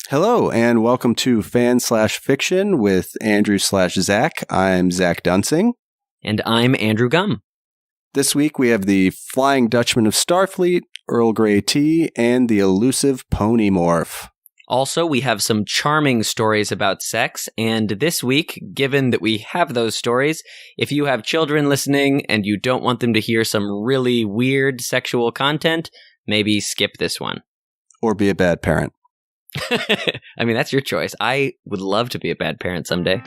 Hello, and welcome to Fan/Fiction with Andrew/Zach. I'm Zach Dunsing. And I'm Andrew Gum. This week we have the Flying Dutchman of Starfleet, Earl Grey Tea, and the elusive Ponymorph. Also, we have some charming stories about sex, and this week, given that we have those stories, if you have children listening and you don't want them to hear some really weird sexual content, maybe skip this one. Or be a bad parent. I mean, that's your choice. I would love to be a bad parent someday.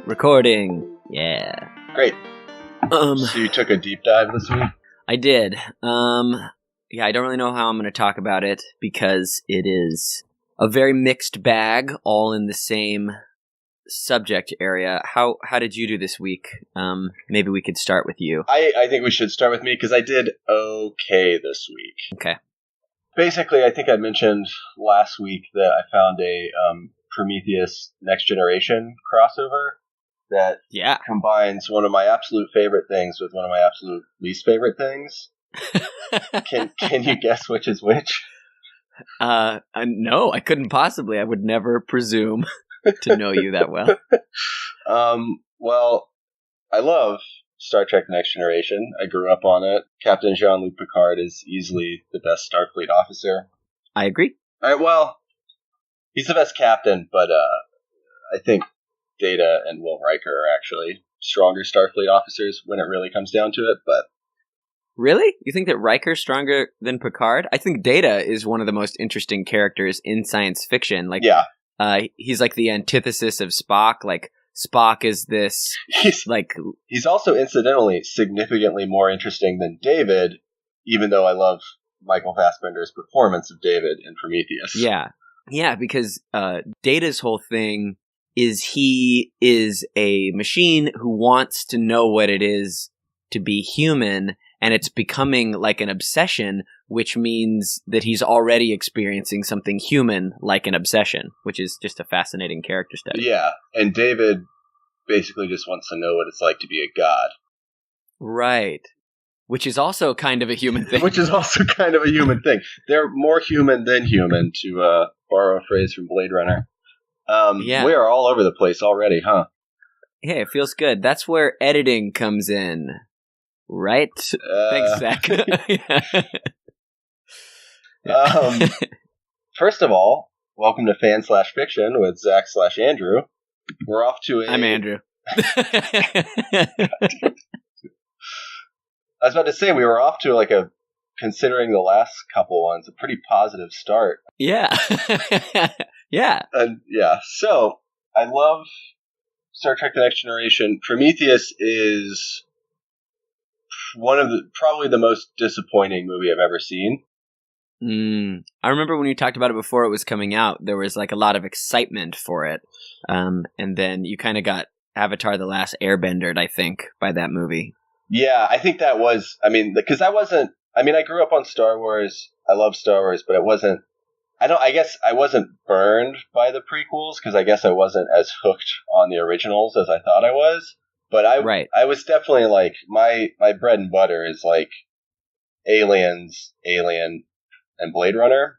Recording. Yeah. Great. So you took a deep dive this week? I did. Yeah, I don't really know how I'm going to talk about it because it is a very mixed bag, all in the same subject area. How did you do this week? Maybe we could start with you. I think we should start with me because I did okay this week. Okay. Basically, I think I mentioned last week that I found a Prometheus Next Generation crossover that combines one of my absolute favorite things with one of my absolute least favorite things. Can you guess which is which? No, I couldn't possibly. I would never presume to know you that well. Well, I love Star Trek Next Generation. I grew up on it. Captain Jean-Luc Picard is easily the best Starfleet officer. I agree. Well, he's the best captain, but I think Data and Will Riker are actually stronger Starfleet officers when it really comes down to it, but... Really? You think that Riker's stronger than Picard? I think Data is one of the most interesting characters in science fiction. He's like the antithesis of Spock. Like, Spock is this, He's also, incidentally, significantly more interesting than David, even though I love Michael Fassbender's performance of David in Prometheus. Yeah, because Data's whole thing is he is a machine who wants to know what it is to be human, and it's becoming like an obsession, which means that he's already experiencing something human like an obsession, which is just a fascinating character study. Yeah, and David basically just wants to know what it's like to be a god. Right. Which is also kind of a human thing. They're more human than human, to borrow a phrase from Blade Runner. We are all over the place already, huh? Yeah, it feels good. That's where editing comes in. Right? Thanks, Zach. First of all, welcome to Fan/Fiction with Zach/Andrew. We're off to I'm Andrew. I was about to say, we were off to considering the last couple ones, a pretty positive start. Yeah. Yeah. So I love Star Trek The Next Generation. Prometheus is one of probably the most disappointing movie I've ever seen. I remember when you talked about it before it was coming out, there was a lot of excitement for it. And then you kind of got Avatar The Last Airbendered, I think, by that movie. Yeah, I think that was, because I grew up on Star Wars. I love Star Wars, but I guess I wasn't burned by the prequels because I guess I wasn't as hooked on the originals as I thought I was. But I was definitely my bread and butter is Aliens, Alien, and Blade Runner.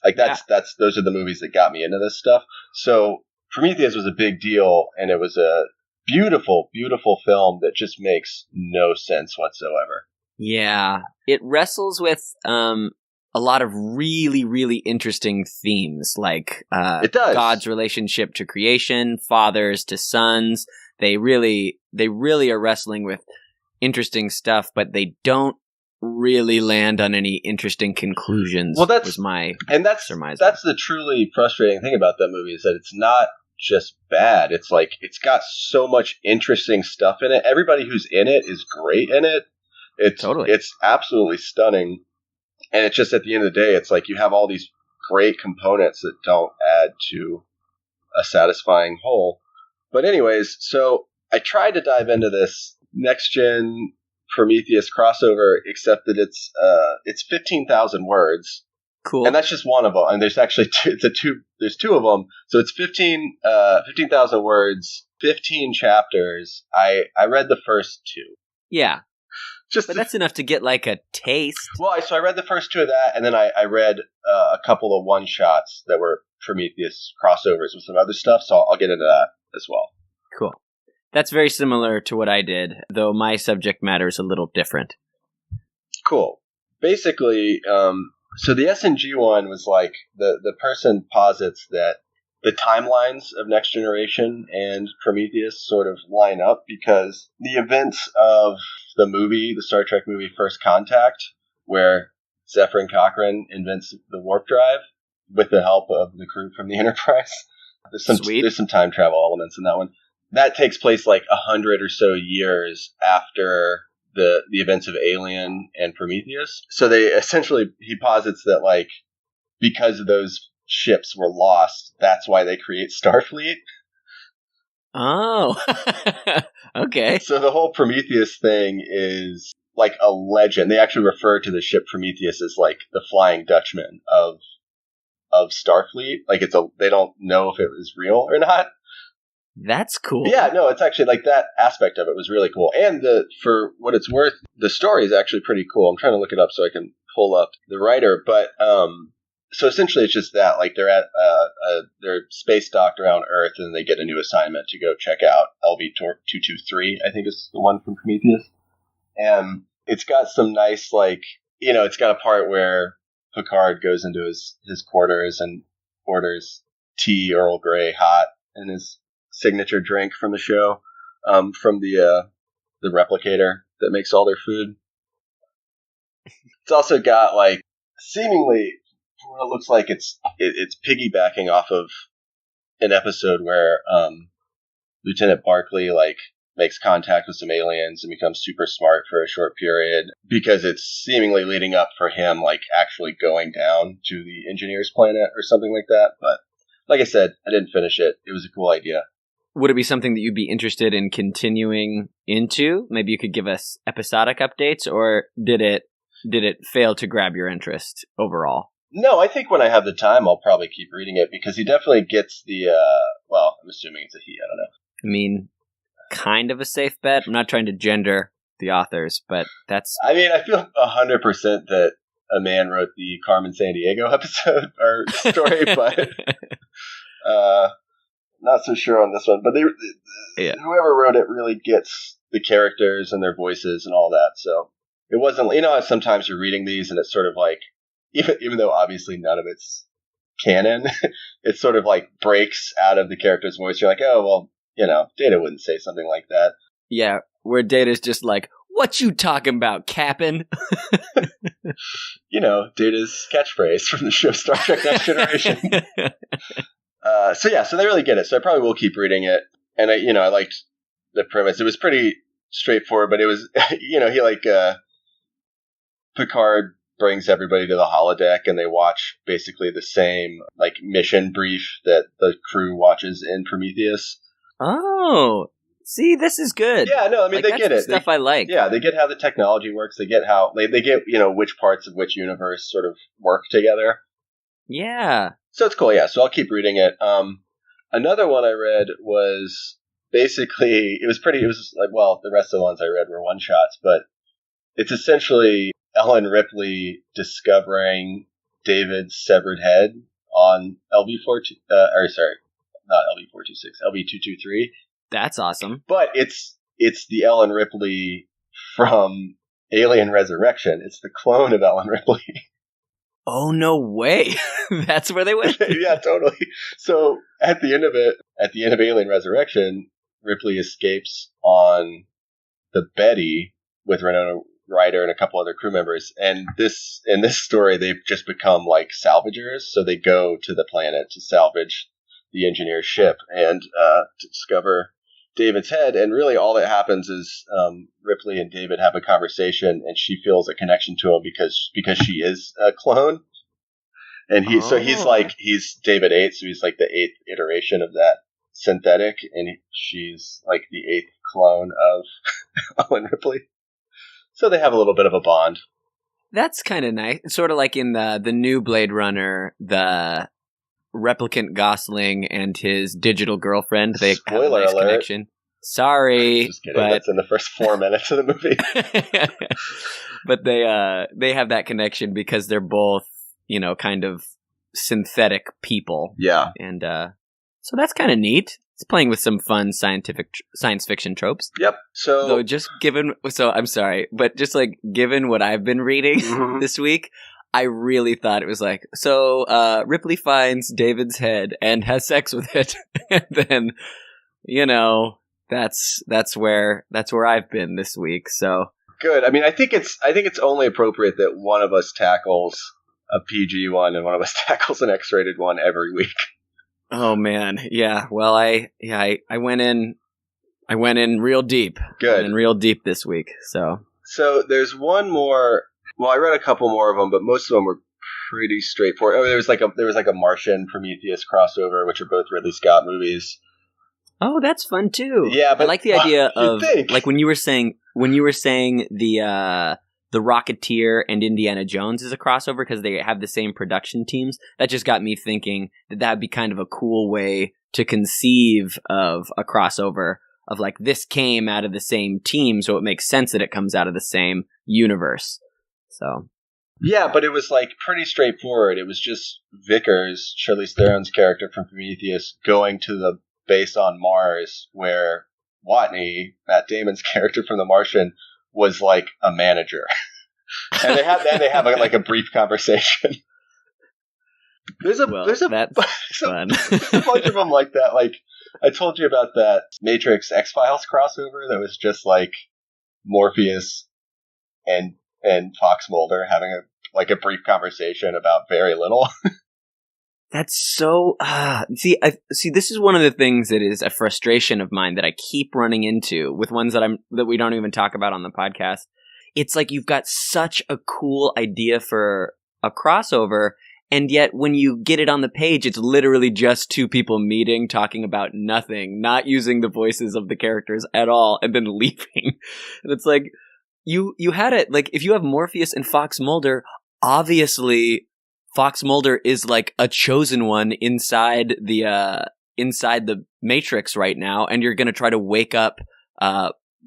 Those are the movies that got me into this stuff. So Prometheus was a big deal, and it was a beautiful, beautiful film that just makes no sense whatsoever. Yeah, it wrestles with a lot of really, really interesting themes, like it does. God's relationship to creation, fathers to sons. They really are wrestling with interesting stuff, but they don't really land on any interesting conclusions. Well, that's surmise. That's the truly frustrating thing about that movie is that it's not just bad. It's it's got so much interesting stuff in it. Everybody who's in it is great in it. It's absolutely stunning. And it's just at the end of the day, it's you have all these great components that don't add to a satisfying whole. But anyways, so I tried to dive into this next gen Prometheus crossover, except that it's 15,000 words. Cool. And that's just one of them. And there's actually there's two of them. So it's 15,000 words, 15 chapters. I read the first two. Yeah. But that's enough to get like a taste. Well, so I read the first two of that, and then I read a couple of one-shots that were Prometheus crossovers with some other stuff, so I'll get into that as well. Cool. That's very similar to what I did, though my subject matter is a little different. Cool. Basically, so the SNG one was like, the person posits that the timelines of Next Generation and Prometheus sort of line up because the events of the Star Trek movie First Contact, where Zephyr Cochrane invents the warp drive with the help of the crew from the Enterprise. There's some time travel elements in that one. That takes place like 100 or so years after the events of Alien and Prometheus. So he posits that like because those ships were lost, that's why they create Starfleet. Oh, okay. So the whole Prometheus thing is like a legend. They actually refer to the ship Prometheus as like the Flying Dutchman of Starfleet. Like they don't know if it was real or not. That's cool. Yeah, no, it's actually like that aspect of it was really cool. And for what it's worth, the story is actually pretty cool. I'm trying to look it up so I can pull up the writer, but so essentially it's just that like they're at they're space docked around Earth and they get a new assignment to go check out LV-223, I think is the one from Prometheus. And it's got some nice like, it's got a part where Picard goes into his quarters and orders tea Earl Grey hot and his signature drink from the show, from the replicator that makes all their food. It's also got like seemingly what it looks like it's piggybacking off of an episode where Lieutenant Barclay like makes contact with some aliens and becomes super smart for a short period because it's seemingly leading up for him like actually going down to the engineer's planet or something like that. But like I said, I didn't finish it. It was a cool idea. Would it be something that you'd be interested in continuing into? Maybe you could give us episodic updates, or did it fail to grab your interest overall? No, I think when I have the time, I'll probably keep reading it because he definitely gets the, well, I'm assuming it's a he, I don't know. I mean, kind of a safe bet. I'm not trying to gender the authors, but that's... I mean, I feel 100% that a man wrote the Carmen Sandiego episode, or story, but not so sure on this one. But whoever wrote it really gets the characters and their voices and all that, so it wasn't, sometimes you're reading these and it's sort of like, even though obviously none of it's canon, it sort of like breaks out of the character's voice. You're like, oh, well, Data wouldn't say something like that. Yeah, where Data's just like, what you talking about, Cap'n? Data's catchphrase from the show Star Trek Next Generation. So they really get it. So I probably will keep reading it. And I liked the premise. It was pretty straightforward, but it was, Picard brings everybody to the holodeck and they watch basically the same like mission brief that the crew watches in Prometheus. Oh, see, this is good. Yeah, no, I mean, they get it. Stuff I like. Yeah, they get how the technology works. They get how they get, which parts of which universe sort of work together. Yeah. So it's cool. Yeah. So I'll keep reading it. Another one I read was basically, it was like, well, the rest of the ones I read were one shots, but it's essentially Ellen Ripley discovering David's severed head on LV-223. That's awesome. But it's the Ellen Ripley from Alien Resurrection. It's the clone of Ellen Ripley. Oh, no way. That's where they went? Yeah, totally. So at the end of Alien Resurrection, Ripley escapes on the Betty with Winona Ryder and a couple other crew members. And in this story, they've just become like salvagers. So they go to the planet to salvage the engineer's ship and to discover David's head. And really all that happens is Ripley and David have a conversation and she feels a connection to him because she is a clone. And he's David 8, so he's like the 8th iteration of that synthetic, and she's like the 8th clone of Ellen Ripley. So they have a little bit of a bond. That's kind of nice. It's sort of like in the new Blade Runner, the replicant Gosling and his digital girlfriend. They have a nice connection. Sorry, just kidding. But... That's in the first 4 minutes of the movie. But they have that connection because they're both, kind of synthetic people. Yeah, and so that's kind of neat. It's playing with some fun science fiction tropes. Yep. So I'm sorry, but just like given what I've been reading this week, I really thought it was like, Ripley finds David's head and has sex with it, and then, that's where I've been this week. So good. I mean, I think it's only appropriate that one of us tackles a PG one and one of us tackles an X-rated one every week. Oh man, yeah. Well, I went in real deep. Good. And real deep this week. So there's one more. Well, I read a couple more of them, but most of them were pretty straightforward. Oh, there was like a Martian Prometheus crossover, which are both Ridley Scott movies. Oh, that's fun too. Yeah, but I like the idea of like when you were saying the Rocketeer and Indiana Jones is a crossover because they have the same production teams. That just got me thinking that'd be kind of a cool way to conceive of a crossover of like this came out of the same team, so it makes sense that it comes out of the same universe. So yeah, but it was like pretty straightforward. It was just Vickers, Charlize Theron's character from Prometheus, going to the base on Mars where Watney, Matt Damon's character from The Martian, was like a manager. And they have a brief conversation. There's a bunch of them like that. Like I told you about that Matrix X-Files crossover that was just like Morpheus and Fox Mulder having a brief conversation about very little. That's so see this is one of the things that is a frustration of mine that I keep running into with ones that we don't even talk about on the podcast. It's like you've got such a cool idea for a crossover, and yet when you get it on the page, it's literally just two people meeting, talking about nothing, not using the voices of the characters at all, and then leaving. And it's like you had it like if you have Morpheus and Fox Mulder, obviously Fox Mulder is like a chosen one inside the Matrix right now, and you're going to try to wake up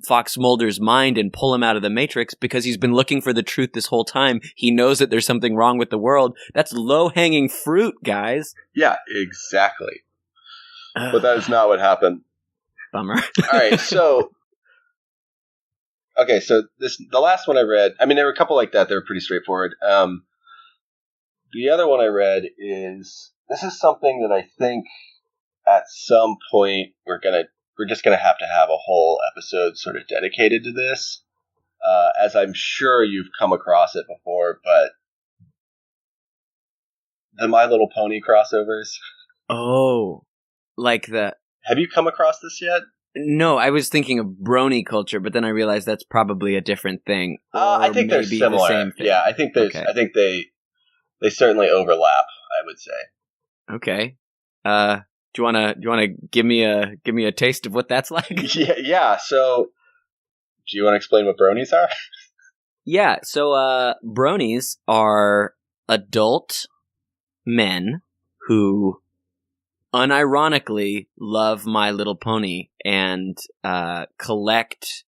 Fox Mulder's mind and pull him out of the Matrix because he's been looking for the truth this whole time. He knows that there's something wrong with the world. That's low-hanging fruit, guys. Yeah, exactly. But that is not what happened. Bummer. All right, so the last one I read, I mean, there were a couple like that. They were pretty straightforward. The other one I read this is something that I think at some point we're just gonna have to have a whole episode sort of dedicated to this, as I'm sure you've come across it before, but the My Little Pony crossovers. Oh, have you come across this yet? No, I was thinking of brony culture, but then I realized that's probably a different thing. I think they're similar. The same thing. Yeah, I think I think they certainly overlap, I would say. Okay. Do you wanna give me a taste of what that's like? Yeah. So, do you want to explain what bronies are? Yeah. So, bronies are adult men who unironically love My Little Pony and collect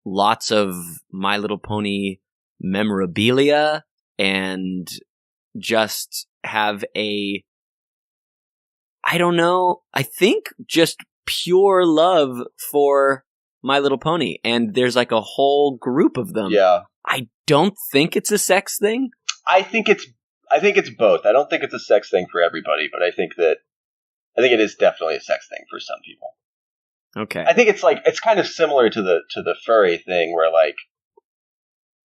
lots of My Little Pony memorabilia and just have I think just pure love for My Little Pony. And there's like a whole group of them. Yeah. I don't think it's a sex thing. I think it's both. I don't think it's a sex thing for everybody, but I think it is definitely a sex thing for some people. Okay. I think it's kind of similar to the furry thing where like,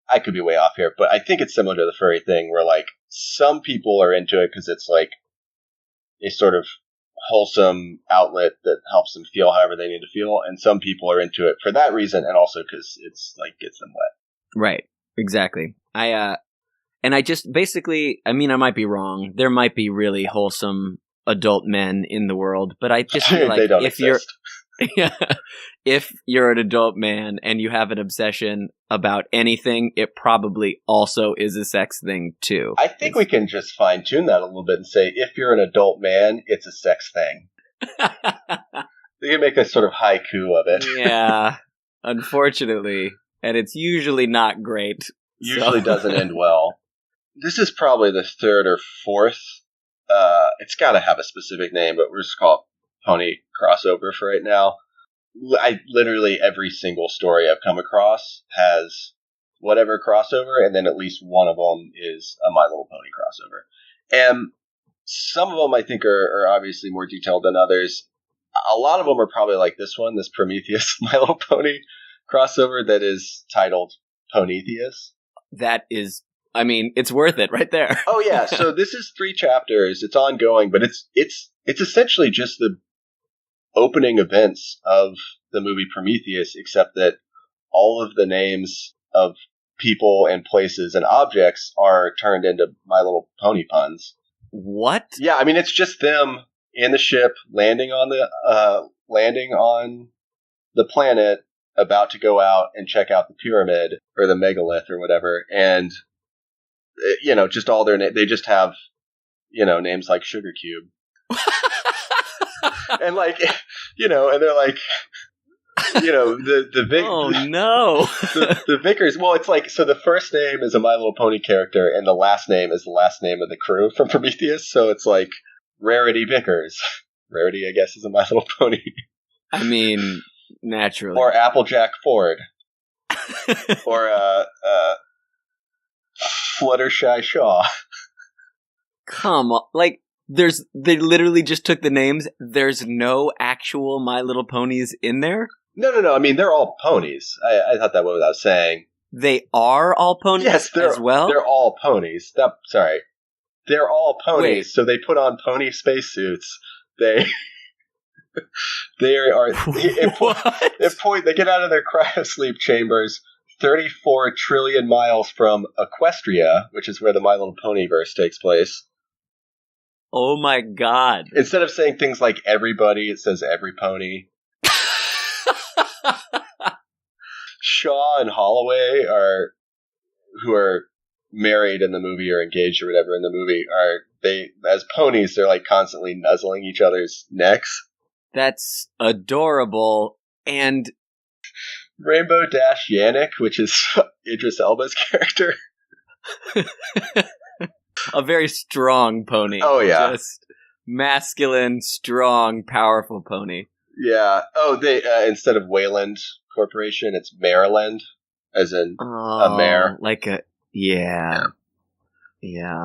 I could be way off here, but I think it's similar to the furry thing where like some people are into it because it's like a sort of wholesome outlet that helps them feel however they need to feel, and some people are into it for that reason and also because it's like gets them wet. Right. Exactly. I just basically, I mean, I might be wrong. There might be really wholesome adult men in the world, but I just feel like they don't if exist. Yeah. If you're an adult man and you have an obsession about anything, it probably also is a sex thing too. I think we can just fine tune that a little bit and say, if you're an adult man, it's a sex thing. You can make a sort of haiku of it. Yeah, unfortunately. And it's usually not great. Usually doesn't end well. This is probably the third or fourth. It's got to have a specific name, but we're just called Pony crossover for right now. Literally every single story I've come across has whatever crossover, and then at least one of them is a My Little Pony crossover. And some of them I think are obviously more detailed than others. A lot of them are probably like this one, this Prometheus My Little Pony crossover that is titled Ponetheus. That is, I mean, it's worth it right there. Oh yeah, so this is 3 chapters. It's ongoing, but it's essentially just the opening events of the movie Prometheus, except that all of the names of people and places and objects are turned into My Little Pony puns. What? Yeah, I mean, it's just them in the ship landing on the planet, about to go out and check out the pyramid or the megalith or whatever, and just all their they just have names like Sugar Cube. And like, and they're like, the Vic. Oh no. the Vickers. Well, it's like, so the first name is a My Little Pony character, and the last name is the last name of the crew from Prometheus. So it's like Rarity Vickers. Rarity, I guess, is a My Little Pony. I mean, naturally. Or Applejack Ford. Or Fluttershy Shaw. Come on, like. They literally just took the names. There's no actual My Little Ponies in there? No. I mean, they're all ponies. I thought that went without saying. They are all ponies yes, as well? They're all ponies. Sorry. They're all ponies. Wait. So they put on pony spacesuits. They are... They get out of their cryosleep chambers 34 trillion miles from Equestria, which is where the My Little Ponyverse takes place. Oh my god. Instead of saying things like everybody, it says every pony. Shaw and Holloway who are married in the movie or engaged or whatever in the movie, as ponies, they're like constantly nuzzling each other's necks. That's adorable. And Rainbow Dash Yannick, which is Idris Elba's character. A very strong pony. Oh, yeah. Just masculine, strong, powerful pony. Yeah. Oh, they instead of Wayland Corporation, it's Maryland, as in a mare. Like a... Yeah. And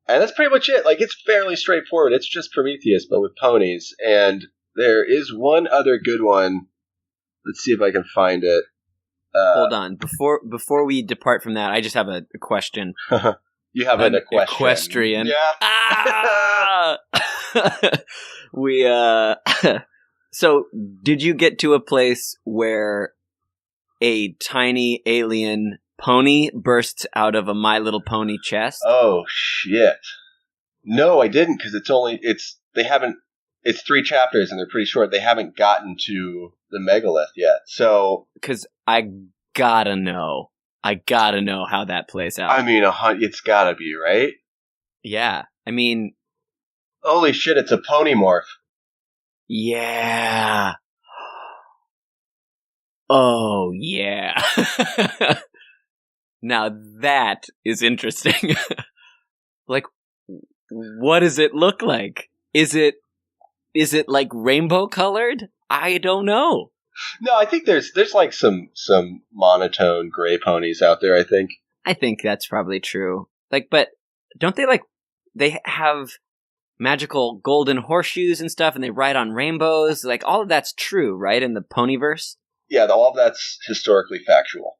that's pretty much it. Like, it's fairly straightforward. It's just Prometheus, but with ponies. And there is one other good one. Let's see if I can find it. Hold on. Before we depart from that, I just have a question. You have an equestrian. Yeah. Ah! So, did you get to a place where a tiny alien pony bursts out of a My Little Pony chest? Oh, shit. No, I didn't, because it's 3 chapters and they're pretty short. They haven't gotten to the megalith yet. So, because I gotta know how that plays out. I mean, it's gotta be, right? Yeah. I mean... Holy shit, it's a Ponymorph. Yeah. Oh, yeah. Now that is interesting. Like, what does it look like? Is it like rainbow colored? I don't know. No, I think there's like some monotone gray ponies out there, I think. I think that's probably true. Like, but don't they have magical golden horseshoes and stuff, and they ride on rainbows? Like, all of that's true, right, in the Ponyverse? Yeah, all of that's historically factual.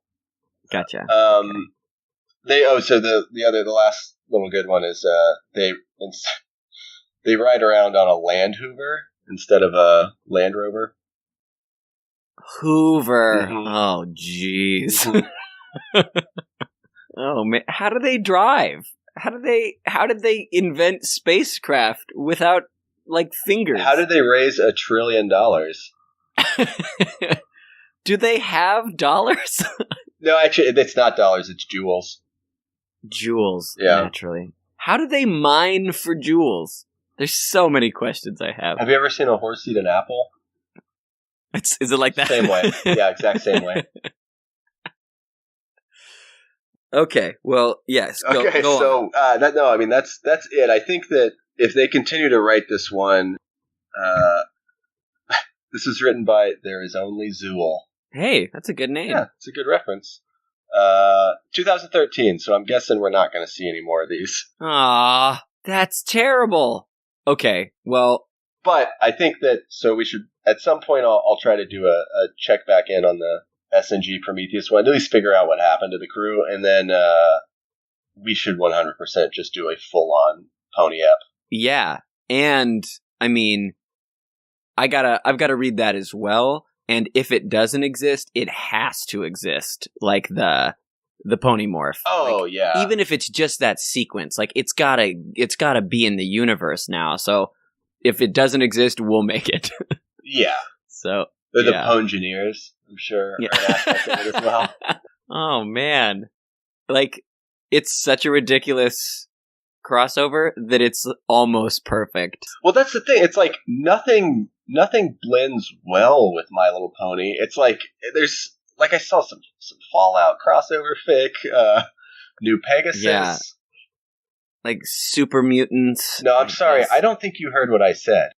Gotcha. So the last little good one is they ride around on a Land Hoover instead of a Land Rover. Hoover. Mm-hmm. Oh, jeez. Oh man, how do they drive? How did they invent spacecraft without like fingers? How did they raise $1 trillion? Do they have dollars? No, actually, it's not dollars. It's jewels. Jewels, Yeah. naturally. How do they mine for jewels? There's so many questions I have. Have you ever seen a horse eat an apple? Is it like that? Same way. Yeah, exact same way. Okay, well, yes. Go so on. that's it. I think that if they continue to write this one, this is written by ThereisonlyZuul. Hey, that's a good name. Yeah, it's a good reference. 2013, so I'm guessing we're not going to see any more of these. Ah, that's terrible. Okay, well... But I think that, so we should, at some point, I'll try to do a check back in on the SNG Prometheus one, at least figure out what happened to the crew, and then we should 100% just do a full-on pony ep. Yeah, and, I mean, I've gotta read that as well, and if it doesn't exist, it has to exist, like the Ponymorph. Oh, like, yeah. Even if it's just that sequence, like, it's gotta be in the universe now, so if it doesn't exist, we'll make it. Yeah. So, the Pongineers, I'm sure, are an aspect of it as well. Oh, man. Like, it's such a ridiculous crossover that it's almost perfect. Well, that's the thing. It's like nothing blends well with My Little Pony. It's like there's I saw some Fallout crossover fic, New Pegasus. Yeah. Like super mutants. No, I'm sorry. I don't think you heard what I said.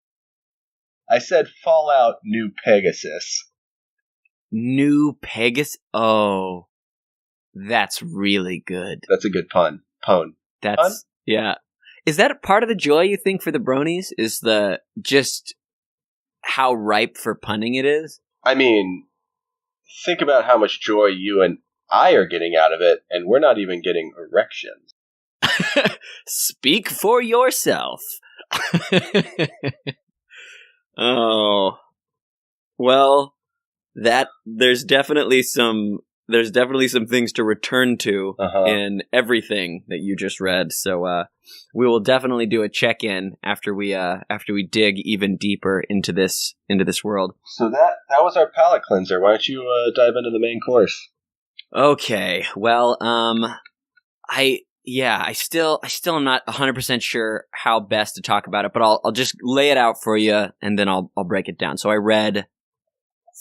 I said Fallout New Pegasus. New Pegasus? Oh. That's really good. That's a good pun. Pone. That's pun? Yeah. Is that a part of the joy you think for the bronies? Is the just how ripe for punning it is? I mean, think about how much joy you and I are getting out of it, and we're not even getting erections. Speak for yourself. Oh. Well, there's definitely some things to return to in everything that you just read. So we will definitely do a check-in after we dig even deeper into this world. So that was our palate cleanser. Why don't you dive into the main course? Okay. Well, I still am not 100% sure how best to talk about it, but I'll just lay it out for you and then I'll break it down. So I read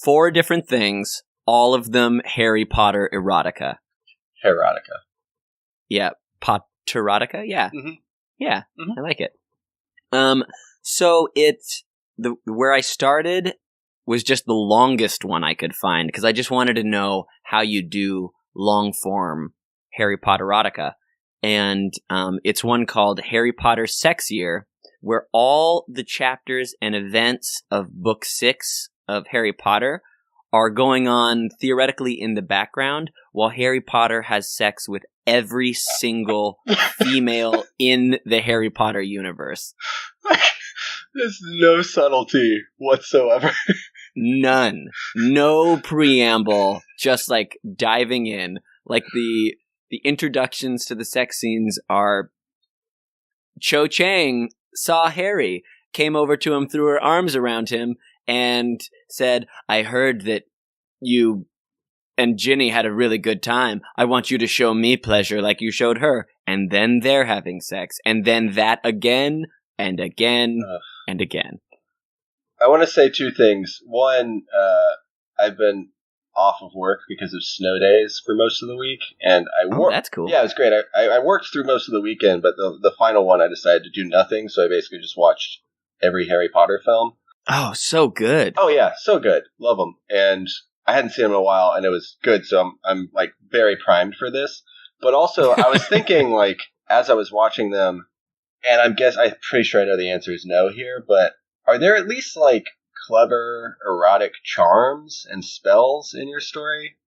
4 different things. All of them Harry Potter erotica. Erotica. Yeah. Potterotica? Yeah. Mm-hmm. Yeah. Mm-hmm. I like it. So where I started was just the longest one I could find because I just wanted to know how you do long form Harry Potterotica. And it's one called Harry Potter Sex Year, where all the chapters and events of Book 6 of Harry Potter are going on theoretically in the background while Harry Potter has sex with every single female in the Harry Potter universe. There's no subtlety whatsoever. None. No preamble. Just like diving in. Like the introductions to the sex scenes are Cho Chang saw Harry, came over to him, threw her arms around him, and said, I heard that you and Ginny had a really good time. I want you to show me pleasure like you showed her. And then they're having sex. And then that again, and again, and again. I want to say 2 things. One, I've been off of work because of snow days for most of the week. And that's cool. Yeah, it was great. I worked through most of the weekend, but the final one I decided to do nothing. So I basically just watched every Harry Potter film. Oh, so good. Oh, yeah, so good. Love them. And I hadn't seen them in a while, and it was good, so I'm like, very primed for this. But also, I was thinking, like, as I was watching them, and I'm pretty sure I know the answer is no here, but are there at least, like, clever, erotic charms and spells in your story?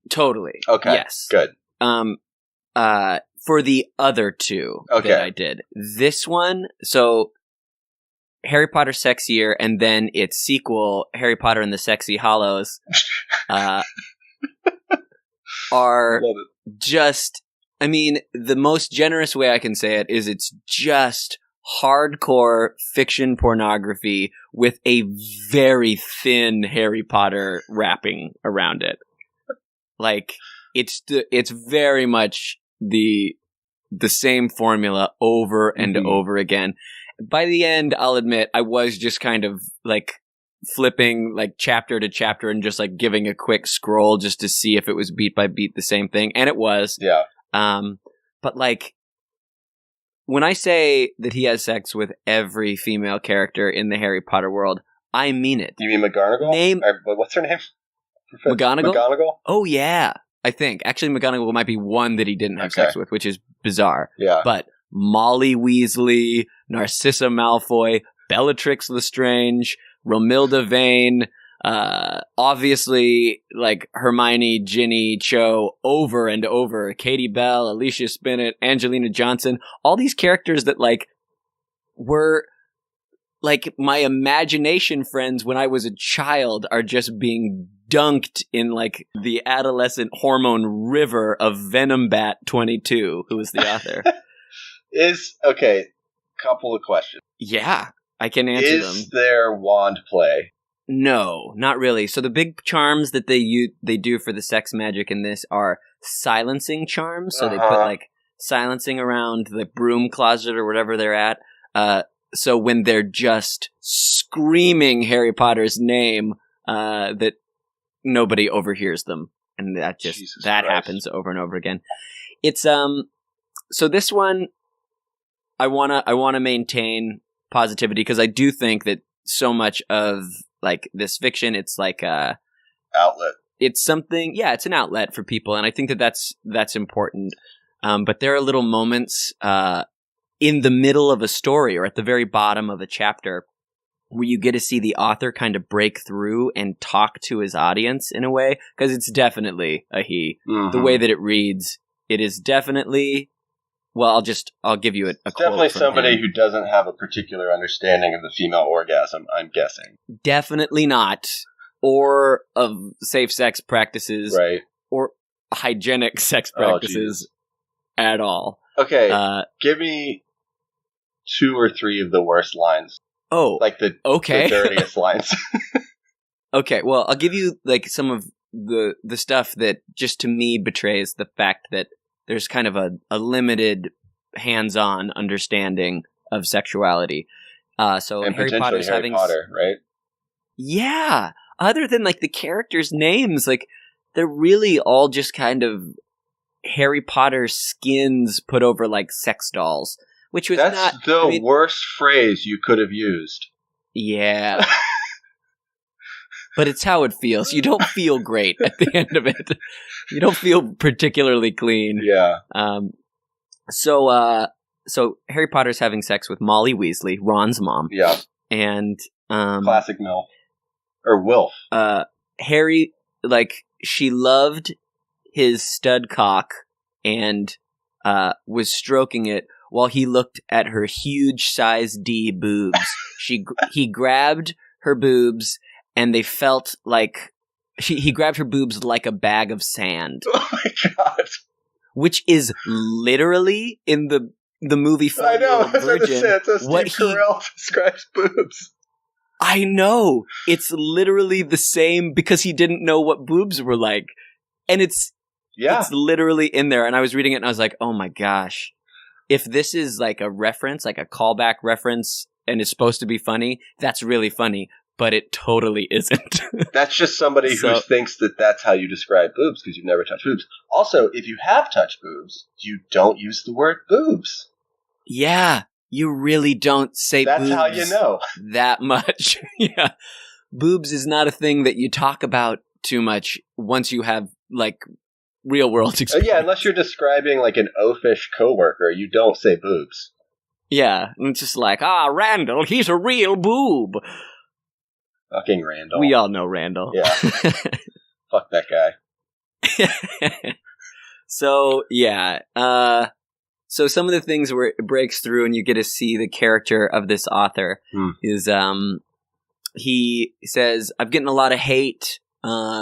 Totally. Okay, yes. Good. For the other 2 that I did. This one, so Harry Potter Sex Year, and then its sequel, Harry Potter and the Sexy Hallows, are just, I mean, the most generous way I can say it is it's just hardcore fiction pornography with a very thin Harry Potter wrapping around it. Like, it's very much the same formula over and over again. By the end, I'll admit, I was just kind of like flipping like chapter to chapter and just like giving a quick scroll just to see if it was beat by beat the same thing. And it was. Yeah. But like, when I say that he has sex with every female character in the Harry Potter world, I mean it. You mean McGonagall? What's her name? McGonagall? McGonagall? Oh, yeah. I think. Actually, McGonagall might be one that he didn't have sex with, which is bizarre. Yeah. But Molly Weasley, Narcissa Malfoy, Bellatrix Lestrange, Romilda Vane, obviously, like Hermione, Ginny, Cho, over and over, Katie Bell, Alicia Spinnet, Angelina Johnson, all these characters that like were like my imagination friends when I was a child are just being dunked in like the adolescent hormone river of Venombat 22, who is the author. Couple of questions. Yeah, I can answer them. Is there wand play? No, not really. So the big charms that they do for the sex magic in this are silencing charms. So they put like silencing around the broom closet or whatever they're at. So when they're just screaming Harry Potter's name, that nobody overhears them, and that just Jesus Christ. Happens over and over again. It's so this one, I wanna maintain positivity because I do think that so much of like this fiction, it's like a outlet. It's something, yeah, it's an outlet for people, and I think that that's important. But there are little moments in the middle of a story or at the very bottom of a chapter where you get to see the author kind of break through and talk to his audience in a way, because it's definitely a he. Mm-hmm. The way that it reads, it is definitely. Well, I'll give you a quote. Definitely somebody who doesn't have a particular understanding of the female orgasm, I'm guessing. Definitely not. Or of safe sex practices. Right. Or hygienic sex practices at all. Okay, give me 2 or 3 of the worst lines. Oh, like the dirtiest lines. Okay, well, I'll give you like some of the stuff that just to me betrays the fact that there's kind of a limited hands-on understanding of sexuality. So and Harry Potter's Harry Potter, right? Yeah. Other than like the characters' names, like they're really all just kind of Harry Potter skins put over like sex dolls, which was That's the worst phrase you could have used. Yeah. But it's how it feels. You don't feel great at the end of it. You don't feel particularly clean. Yeah. So Harry Potter's having sex with Molly Weasley, Ron's mom. Yeah. And classic MILF. Or Wilf. Harry, like, she loved his stud cock and was stroking it while he looked at her huge size D boobs. He grabbed her boobs and they felt like he grabbed her boobs like a bag of sand. Oh my god! Which is literally in the movie. I know. I was going to say that's how Steve Carell describes boobs. I know. It's literally the same because he didn't know what boobs were like, and it's literally in there. And I was reading it and I was like, oh my gosh! If this is like a reference, like a callback reference, and it's supposed to be funny, that's really funny. But it totally isn't. That's just somebody who thinks that that's how you describe boobs because you've never touched boobs. Also, if you have touched boobs, you don't use the word boobs. Yeah, you really don't say that's boobs. That's how you know. That much. Yeah. Boobs is not a thing that you talk about too much once you have, like, real world experience. Yeah, unless you're describing, like, an oafish coworker, you don't say boobs. Yeah, and it's just like, Randall, he's a real boob. Fucking Randall. We all know Randall. Yeah. Fuck that guy. So, yeah. So some of the things where it breaks through and you get to see the character of this author is, he says, I'm getting a lot of hate.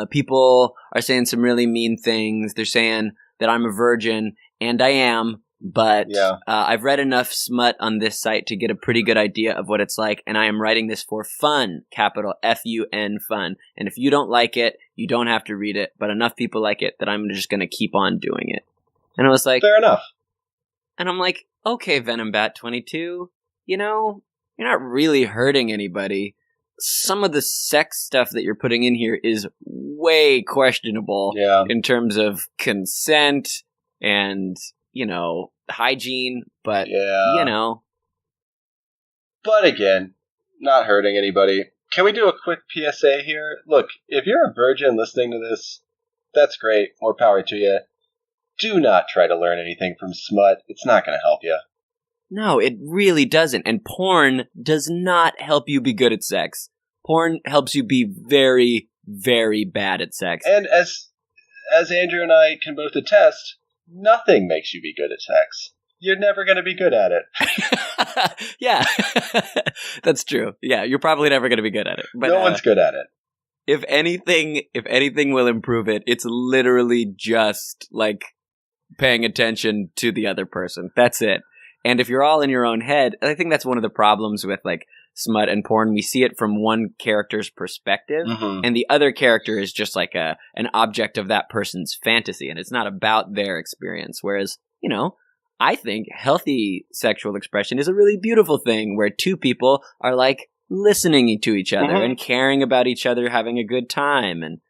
People are saying some really mean things. They're saying that I'm a virgin, and I am, But I've read enough smut on this site to get a pretty good idea of what it's like, and I am writing this for fun, capital F-U-N, fun. And if you don't like it, you don't have to read it, but enough people like it that I'm just going to keep on doing it. And I was like... Fair enough. And I'm like, okay, Venom Bat 22, you're not really hurting anybody. Some of the sex stuff that you're putting in here is way questionable in terms of consent and... hygiene, but, But again, not hurting anybody. Can we do a quick PSA here? Look, if you're a virgin listening to this, that's great. More power to you. Do not try to learn anything from smut. It's not going to help you. No, it really doesn't. And porn does not help you be good at sex. Porn helps you be very, very bad at sex. And as Andrew and I can both attest, nothing makes you be good at sex. You're never going to be good at it. Yeah, that's true. Yeah, you're probably never going to be good at it. But, no one's good at it. If anything will improve it, it's literally just like paying attention to the other person. That's it. And if you're all in your own head, I think that's one of the problems with like smut and porn. We see it from one character's perspective, and the other character is just like an object of that person's fantasy, and it's not about their experience. Whereas, I think healthy sexual expression is a really beautiful thing where two people are like listening to each other and caring about each other, having a good time. And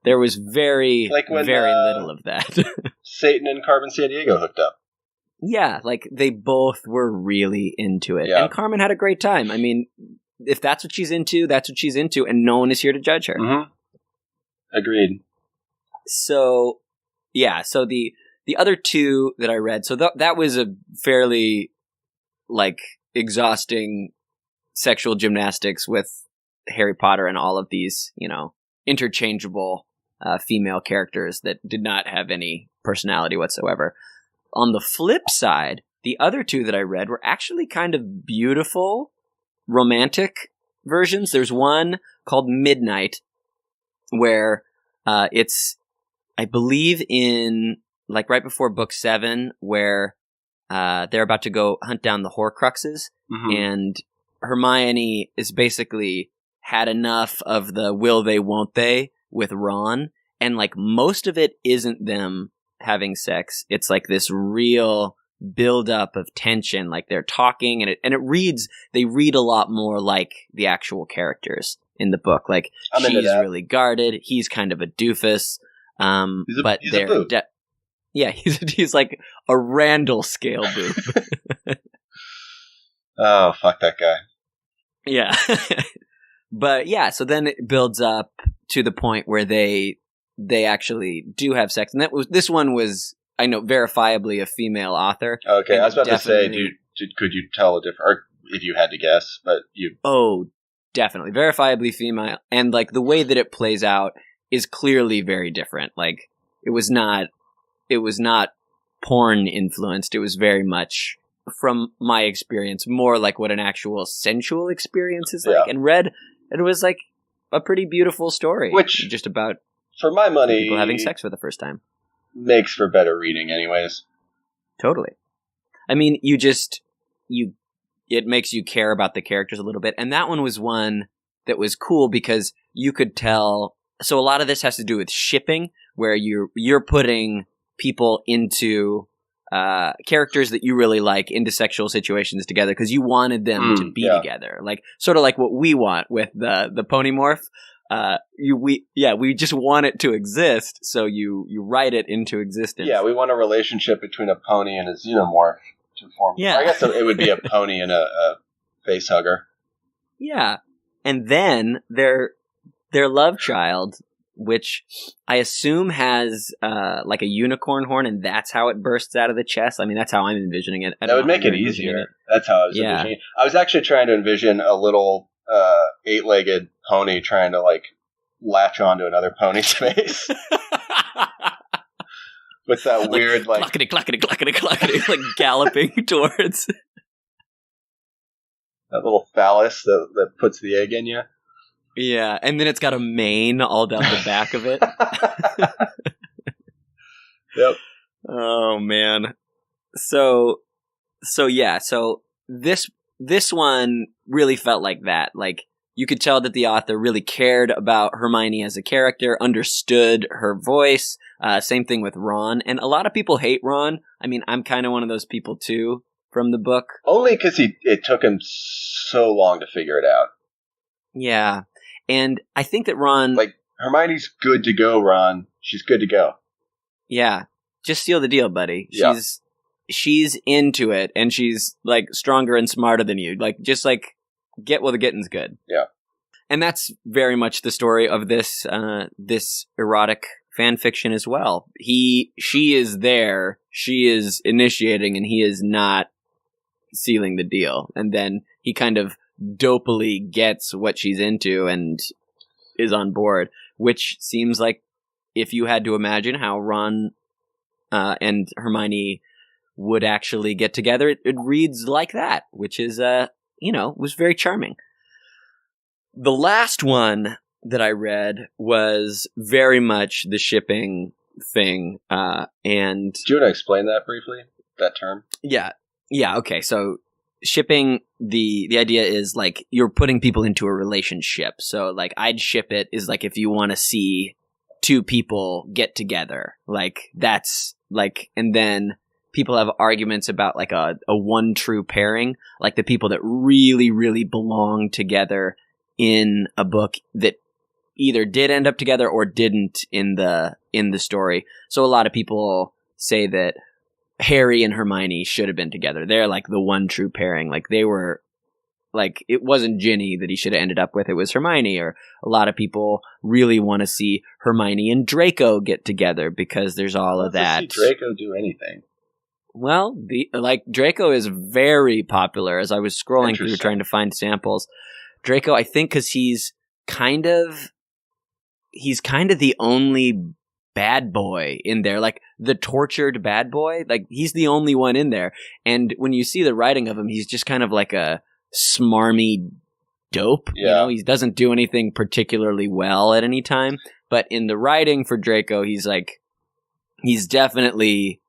there was very little of that. Satan and Carmen Sandiego hooked up. Yeah, like they both were really into it. Yeah. And Carmen had a great time. I mean, if that's what she's into, that's what she's into, and no one is here to judge her. Agreed. So, yeah, so the other two that I read, so that was a fairly, like, exhausting sexual gymnastics with Harry Potter and all of these, interchangeable female characters that did not have any personality whatsoever. On the flip side, the other two that I read were actually kind of beautiful, romantic versions. There's one called Midnight, where it's, I believe, in like right before book 7, where they're about to go hunt down the Horcruxes, and Hermione is basically had enough of the will they, won't they with Ron, and like most of it isn't them having sex. It's like this real buildup of tension, like they're talking, and they read a lot more like the actual characters in the book. Like she's really guarded, he's kind of a doofus, but they're he's like a Randall scale boob. Oh, fuck that guy. Yeah. But yeah, so then it builds up to the point where they actually do have sex, and this one was, I know, verifiably a female author. Okay, I was about to say, could you tell a difference, or if you had to guess, but you... Oh, definitely. Verifiably female, and like the way that it plays out is clearly very different. Like, it was not porn influenced, it was very much, from my experience, more like what an actual sensual experience is like, and it was like a pretty beautiful story. Which, just about... for my money, people having sex for the first time. Makes for better reading anyways. Totally. I mean, it makes you care about the characters a little bit. And that one was one that was cool because you could tell. So a lot of this has to do with shipping, where you're putting people into characters that you really like into sexual situations together because you wanted them to be together. Like sort of like what we want with the Ponymorph. We just want it to exist, so you write it into existence. Yeah, we want a relationship between a pony and a xenomorph to form. Yeah, I guess it would be a pony and a face hugger. Yeah, and then their love child, which I assume has like a unicorn horn, and that's how it bursts out of the chest. I mean, that's how I'm envisioning it. That would make it easier. That's how I was envisioning it. I was actually trying to envision a little 8-legged pony trying to like latch onto another pony's face with that weird like clackety, like galloping towards that little phallus that puts the egg in you. Yeah, and then it's got a mane all down the back of it. Yep. Oh man. So yeah. So this one really felt like that. Like you could tell that the author really cared about Hermione as a character, understood her voice. Same thing with Ron, and a lot of people hate Ron. I mean, I'm kind of one of those people too from the book. Only because it took him so long to figure it out. Yeah, and I think that Ron, like, Hermione's good to go. Ron, she's good to go. Yeah, just seal the deal, buddy. Yeah. She's into it, and she's like stronger and smarter than you. Like, just like get while the getting's good. Yeah, and that's very much the story of this this erotic fan fiction as well. She is there, she is initiating, and he is not sealing the deal. And then he kind of dopily gets what she's into and is on board, which seems like if you had to imagine how Ron and Hermione would actually get together, it reads like that, which is, was very charming. The last one that I read was very much the shipping thing, and... Do you want to explain that briefly, that term? Yeah, okay, so shipping, the idea is, like, you're putting people into a relationship, so, like, I'd ship it is, like, if you want to see two people get together, like, that's, like, and then people have arguments about, like, a one true pairing, like the people that really, really belong together in a book that either did end up together or didn't in the story. So a lot of people say that Harry and Hermione should have been together. They're like the one true pairing. Like they were, like, it wasn't Ginny that he should have ended up with. It was Hermione. Or a lot of people really want to see Hermione and Draco get together because there's all of that. Let's see Draco do anything. Well, Draco is very popular. As I was scrolling through trying to find samples, Draco, I think, because he's kind of the only bad boy in there, like the tortured bad boy. Like he's the only one in there. And when you see the writing of him, he's just kind of like a smarmy dope. Yeah. You know, he doesn't do anything particularly well at any time. But in the writing for Draco, he's definitely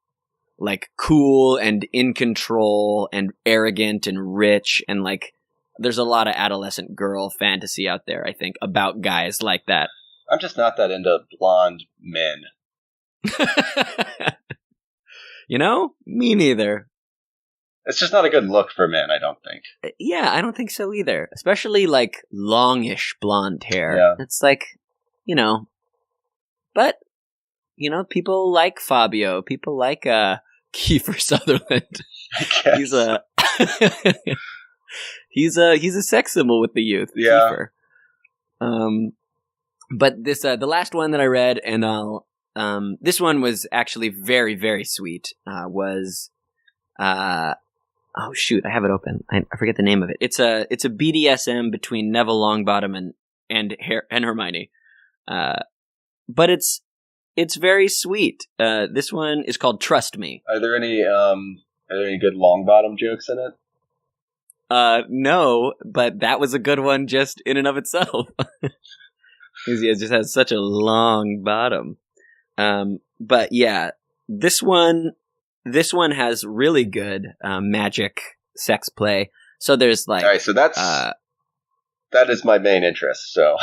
like cool and in control and arrogant and rich, and like there's a lot of adolescent girl fantasy out there, I think, about guys like that. I'm just not that into blonde men. You know? Me neither. It's just not a good look for men, I don't think. Yeah, I don't think so either. Especially like longish blonde hair. Yeah. It's like, you know. But, you know, people like Fabio. People like Kiefer Sutherland. I guess. He's a sex symbol with the youth. Yeah. Kiefer. But this the last one that I read, and this one was actually very, very sweet. Oh shoot, I have it open. I forget the name of it. It's a BDSM between Neville Longbottom and Hermione. But it's very sweet. This one is called Trust Me. Are there any good Longbottom jokes in it? No, but that was a good one just in and of itself. Because he just has such a long bottom. But yeah, this one has really good magic sex play. So there's like, all right, so that is my main interest. So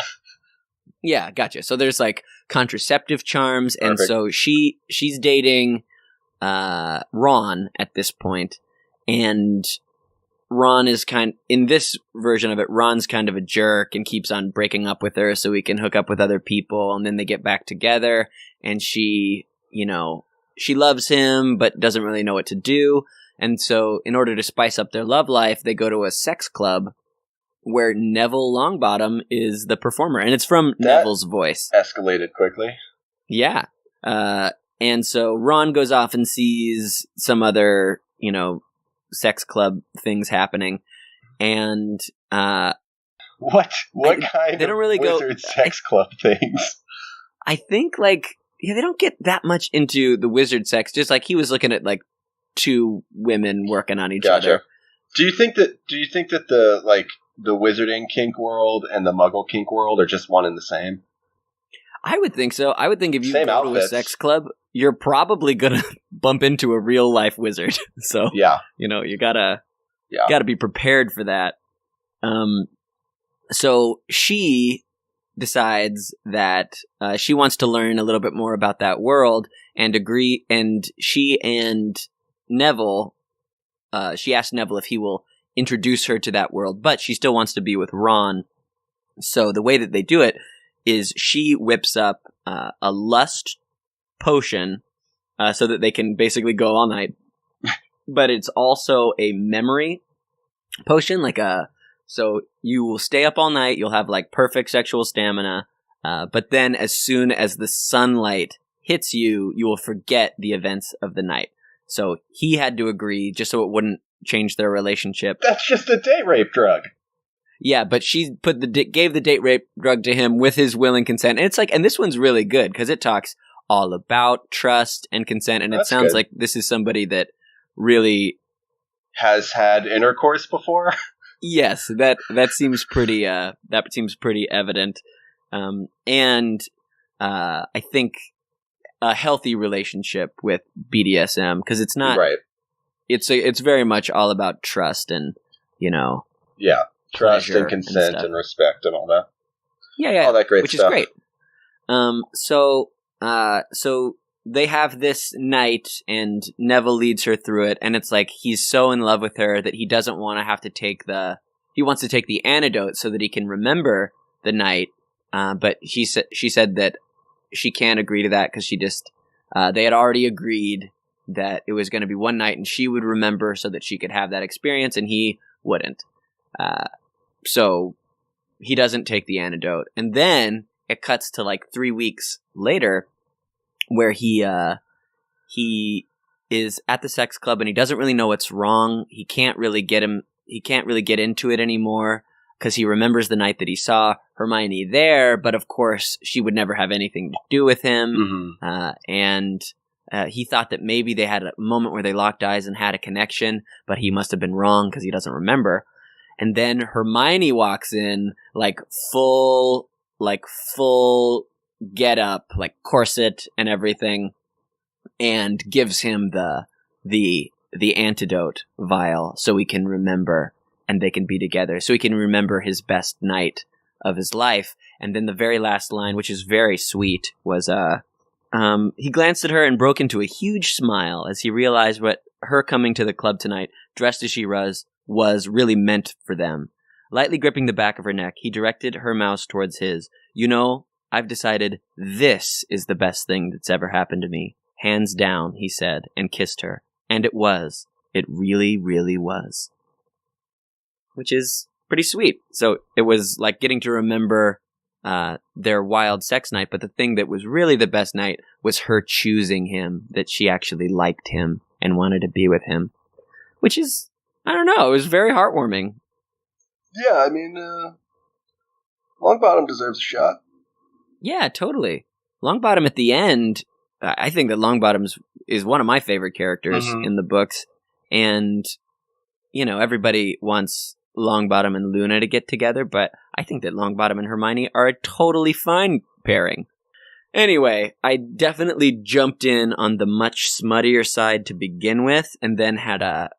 yeah, gotcha. So there's like contraceptive charms, Perfect. And so she's dating Ron at this point, and Ron is in this version of it, Ron's kind of a jerk and keeps on breaking up with her so he can hook up with other people, and then they get back together, and she loves him but doesn't really know what to do, and so in order to spice up their love life, they go to a sex club where Neville Longbottom is the performer, and it's from Neville's voice. Escalated quickly. Yeah. And so Ron goes off and sees some other, sex club things happening, and what kind they don't really of wizard sex club things? I think they don't get that much into the wizard sex. Just like he was looking at like two women working on each other. Do you think that the wizarding kink world and the muggle kink world are just one and the same? I would think so. I would think if you Same go to a outfits. sex club, you're probably gonna bump into a real life wizard. So Yeah. you gotta be prepared for that. So she decides that she wants to learn a little bit more about that world and agree. And she and Neville, she asked Neville if he will introduce her to that world, but she still wants to be with Ron. So the way that they do it is she whips up a lust potion so that they can basically go all night. But it's also a memory potion, so you will stay up all night, you'll have like perfect sexual stamina, but then as soon as the sunlight hits you, you will forget the events of the night. So he had to agree just so it wouldn't change their relationship. That's just a date rape drug. Yeah, but she gave the date rape drug to him with his willing consent. And it's like, and this one's really good because it talks all about trust and consent, and it sounds like this is somebody that really has had intercourse before. Yes, that seems pretty evident, and I think a healthy relationship with BDSM, because it's not right. It's very much all about trust and trust and consent and respect and all that. Yeah, all that great which stuff. Is great. So they have this night, and Neville leads her through it, and it's like he's so in love with her that he doesn't want to have to take he wants to take the antidote so that he can remember the night. But she said that she can't agree to that because she just they had already agreed that it was going to be one night and she would remember so that she could have that experience and he wouldn't. So he doesn't take the antidote, and then it cuts to like 3 weeks later, where he is at the sex club and he doesn't really know what's wrong. He can't really get into it anymore because he remembers the night that he saw Hermione there, but of course she would never have anything to do with him. And he thought that maybe they had a moment where they locked eyes and had a connection, but he must have been wrong because he doesn't remember. And then Hermione walks in like full get up, like corset and everything, and gives him the antidote vial so he can remember and they can be together, so he can remember his best night of his life. And then the very last line, which is very sweet, was he glanced at her and broke into a huge smile as he realized what her coming to the club tonight, dressed as she was really meant for them. Lightly gripping the back of her neck, he directed her mouse towards his. I've decided this is the best thing that's ever happened to me. Hands down, he said, and kissed her. And it was. It really, really was. Which is pretty sweet. So it was like getting to remember their wild sex night, but the thing that was really the best night was her choosing him, that she actually liked him and wanted to be with him. Which is, I don't know, it was very heartwarming. Yeah, I mean, Longbottom deserves a shot. Yeah, totally. Longbottom at the end, I think that Longbottom is one of my favorite characters in the books. And, everybody wants Longbottom and Luna to get together, but I think that Longbottom and Hermione are a totally fine pairing. Anyway, I definitely jumped in on the much smuttier side to begin with, and then had a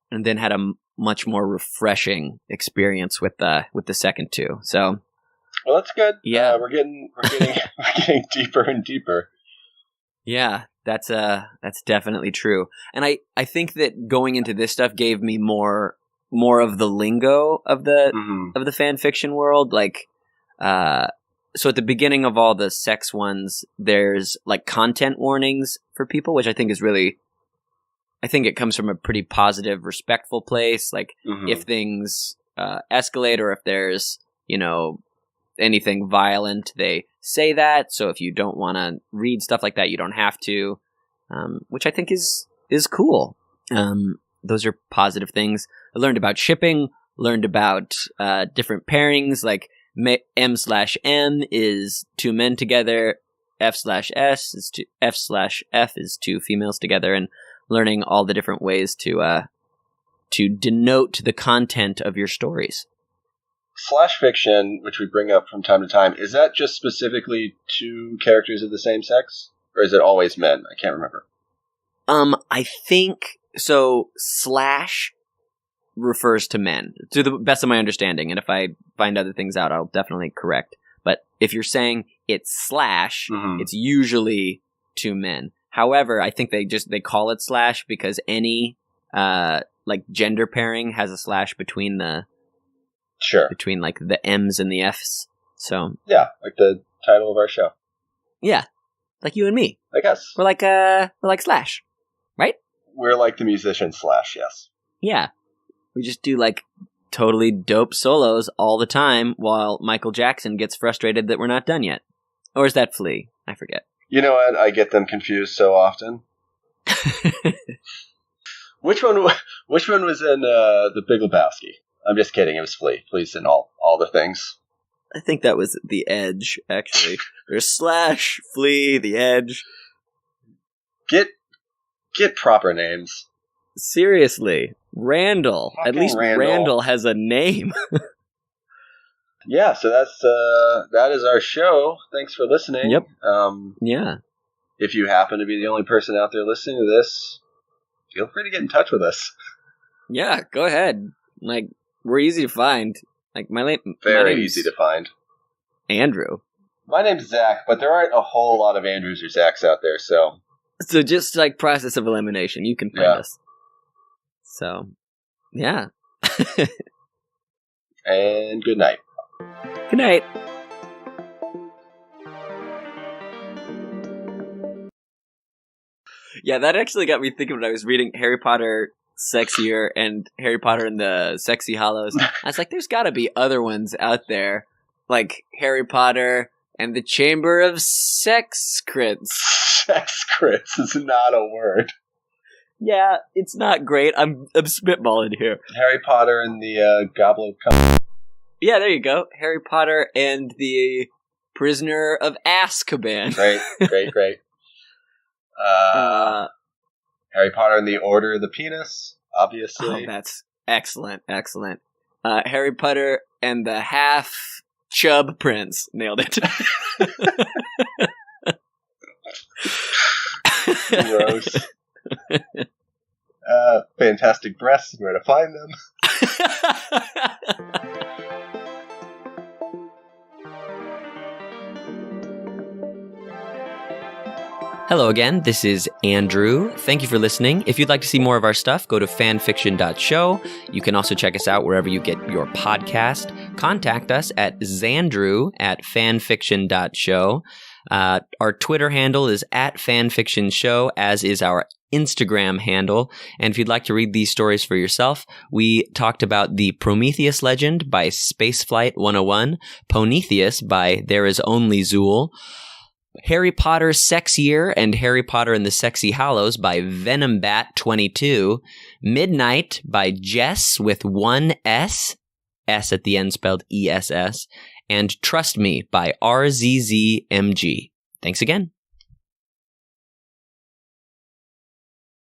much more refreshing experience with the second two. So, well, that's good. Yeah, we're getting deeper and deeper. Yeah, that's definitely true. And I think that going into this stuff gave me more of the lingo of the fan fiction world. Like, so at the beginning of all the sex ones, there's like content warnings for people, which I think is really, I think it comes from a pretty positive, respectful place. Like, if things escalate or if there's, anything violent, they say that. So if you don't want to read stuff like that, you don't have to, which I think is cool. Those are positive things. I learned about shipping, learned about different pairings, like M/M is two men together, F/S is F/F is two females together, and learning all the different ways to denote the content of your stories. slash fiction, which we bring up from time to time, is that just specifically two characters of the same sex? Or is it always men? I can't remember. I think so. Slash refers to men, to the best of my understanding. And if I find other things out, I'll definitely correct. But if you're saying it's slash, it's usually two men. However, I think they call it slash because any like gender pairing has a slash between the between like the M's and the F's. So yeah, like the title of our show. Yeah, like you and me. Like us. We're like Slash, right? We're like the musician Slash. Yes. Yeah, we just do like totally dope solos all the time while Michael Jackson gets frustrated that we're not done yet. Or is that Flea? I forget. You know what? I get them confused so often. Which one was in The Big Lebowski? I'm just kidding. It was Flea. Flea's in all the things. I think that was The Edge, actually. There's Slash, Flea, The Edge. Get proper names. Seriously. Randall. Fucking At least Randall has a name. Yeah, so that is our show. Thanks for listening. Yep. Yeah. If you happen to be the only person out there listening to this, feel free to get in touch with us. Yeah, go ahead. Like, we're easy to find. Like, Very easy to find. Andrew. My name's Zach, but there aren't a whole lot of Andrews or Zachs out there, so just like process of elimination, you can find us. So, yeah. And good night. Good night. Yeah, that actually got me thinking when I was reading Harry Potter Sexier and Harry Potter and the Sexy Hallows. I was like, there's got to be other ones out there, like Harry Potter and the Chamber of Sex Crits. Sex Crits is not a word. Yeah, it's not great. I'm spitballing here. Harry Potter and the Goblet of Cum. Yeah, there you go. Harry Potter and the Prisoner of Azkaban. Great. Harry Potter and the Order of the Penis, obviously. Oh, that's excellent. Harry Potter and the Half-Chub Prince. Nailed it. Gross. Fantastic breasts, where to find them. Hello again, this is Andrew. Thank you for listening. If you'd like to see more of our stuff, go to fanfiction.show. You can also check us out wherever you get your podcast. Contact us at xandrew@fanfiction.show. Our Twitter handle is @fanfictionshow, as is our Instagram handle. And if you'd like to read these stories for yourself, we talked about the Prometheus Legend by Spaceflight 101, Ponetheus by ThereisonlyZuul, Harry Potter Sexier and Harry Potter and the Sexy Hallows by Venombat22, Midnight by Jess with one S at the end spelled ESS, and Trust Me by RZZMG. Thanks again.